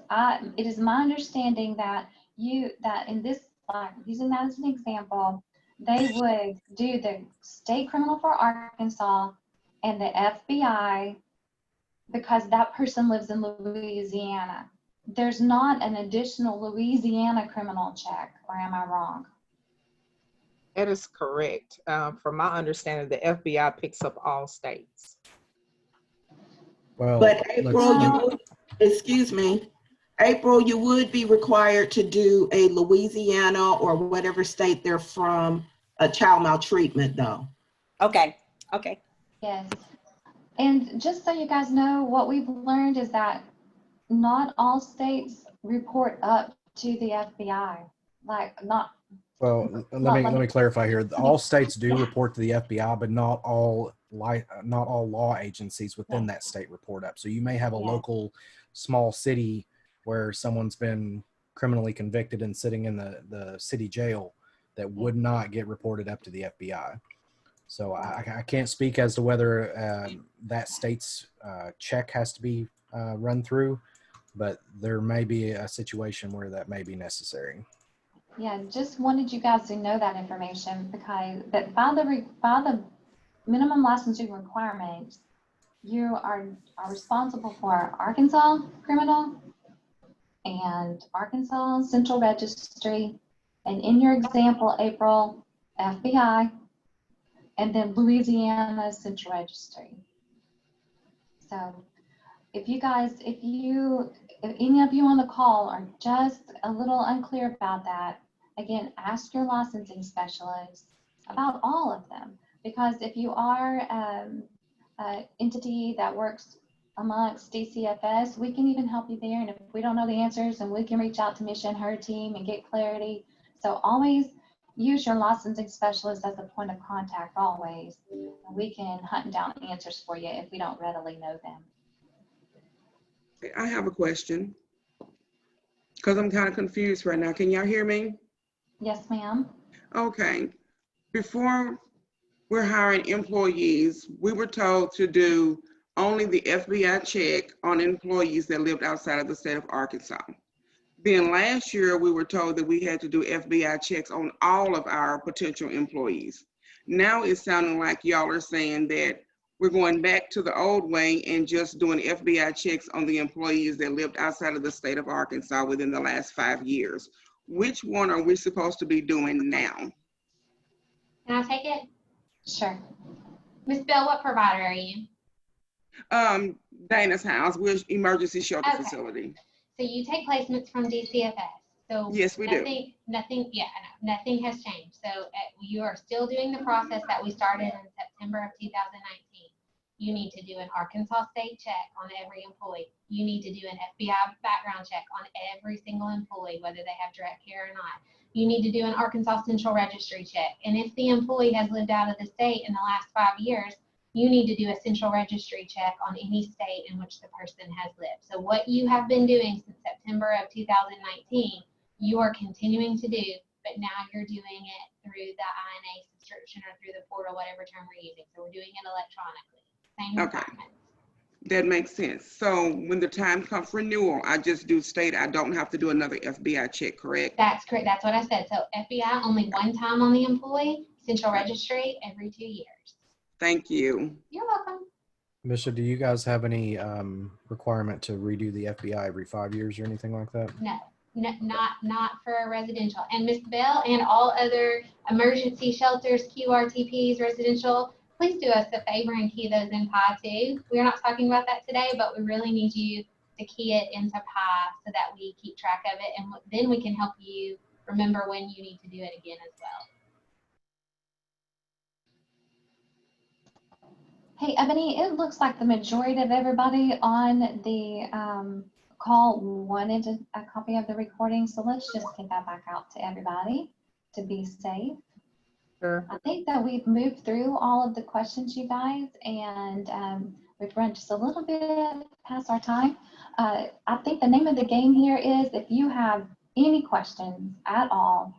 S3: It is my understanding that in this, using that as an example, they would do the state criminal for Arkansas and the FBI because that person lives in Louisiana. There's not an additional Louisiana criminal check, or am I wrong?
S4: That is correct. From my understanding, the FBI picks up all states.
S2: Well,
S11: But
S2: let's
S11: April,
S2: see.
S11: you would, excuse me, April, you would be required to do a Louisiana or whatever state they're from, a child maltreatment though.
S6: Okay, okay.
S3: Yes. And just so you guys know, what we've learned is that not all states report up to the FBI. Like not.
S2: Well, let me clarify here. All states do report to the FBI, but not all law agencies within that state report up. So you may have a local small city where someone's been criminally convicted and sitting in the city jail that would not get reported up to the FBI. So I can't speak as to whether that state's check has to be run through, but there may be a situation where that may be necessary.
S3: Yeah, just wanted you guys to know that information, because that by the minimum licensing requirements, you are responsible for Arkansas criminal and Arkansas Central Registry, and in your example, April, FBI, and then Louisiana Central Registry. So if any of you on the call are just a little unclear about that, again, ask your licensing specialist about all of them. Because if you are an entity that works amongst DCFS, we can even help you there. And if we don't know the answers, and we can reach out to Misha and her team and get clarity. So always use your licensing specialist as a point of contact always. And we can hunt down answers for you if we don't readily know them.
S12: I have a question because I'm kind of confused right now. Can y'all hear me?
S3: Yes, ma'am.
S12: Okay. Before we're hiring employees, we were told to do only the FBI check on employees that lived outside of the state of Arkansas. Then last year, we were told that we had to do FBI checks on all of our potential employees. Now it's sounding like y'all are saying that we're going back to the old way and just doing FBI checks on the employees that lived outside of the state of Arkansas within the last 5 years. Which one are we supposed to be doing now?
S8: Can I take it?
S3: Sure.
S8: Miss Bell, what provider are you?
S12: Dana's house. We're emergency shelter
S8: Okay.
S12: facility.
S8: So you take placements from DCFS. So
S12: Yes, we do.
S8: Nothing has changed. So you are still doing the process that we started in September of 2019. You need to do an Arkansas state check on every employee. You need to do an FBI background check on every single employee, whether they have direct care or not. You need to do an Arkansas Central Registry check. And if the employee has lived out of the state in the last 5 years, you need to do a Central Registry check on any state in which the person has lived. So what you have been doing since September of 2019, you are continuing to do, but now you're doing it through the INA subscription or through the portal, whatever term we're using. So we're doing it electronically. Same requirements.
S12: That makes sense. So when the time comes for renewal, I just do state, I don't have to do another FBI check, correct?
S8: That's correct. That's what I said. So FBI only one time on the employee, Central Registry every 2 years.
S12: Thank you.
S8: You're welcome.
S2: Misha, do you guys have any requirement to redo the FBI every 5 years or anything like that?
S8: No, not for a residential. And Ms. Bell and all other emergency shelters, QRTPs, residential, please do us a favor and key those in PI too. We're not talking about that today, but we really need you to key it into PI so that we keep track of it. And then we can help you remember when you need to do it again as well.
S3: Hey, Ebony, it looks like the majority of everybody on the call wanted a copy of the recording, so let's just get that back out to everybody to be safe.
S4: Sure.
S3: I think that we've moved through all of the questions, you guys, and we've run just a little bit past our time. I think the name of the game here is, if you have any questions at all,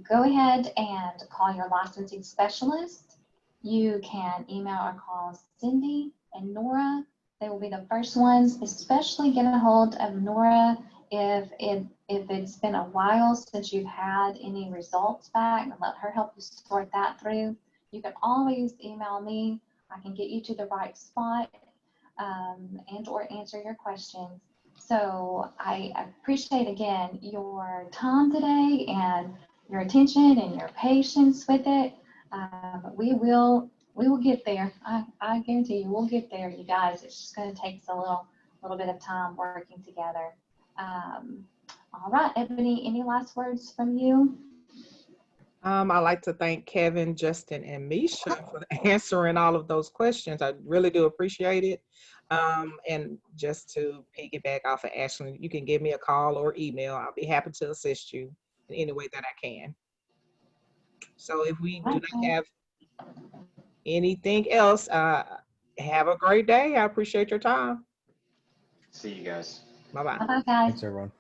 S3: go ahead and call your licensing specialist. You can email or call Cindy and Nora. They will be the first ones. Especially get a hold of Nora if it's been a while since you've had any results back, and let her help you sort that through. You can always email me. I can get you to the right spot and or answer your questions. So I appreciate, again, your time today and your attention and your patience with it. But we will get there. I guarantee you we'll get there, you guys. It's just going to take us a little bit of time working together. All right, Ebony, any last words from you?
S4: I'd like to thank Kevin, Justin, and Misha for answering all of those questions. I really do appreciate it. And just to piggyback off of Ashley, you can give me a call or email. I'll be happy to assist you in any way that I can. So if we do not have anything else, have a great day. I appreciate your time.
S1: See you guys.
S4: Bye-bye.
S3: Bye-bye, guys.
S2: Thanks, everyone.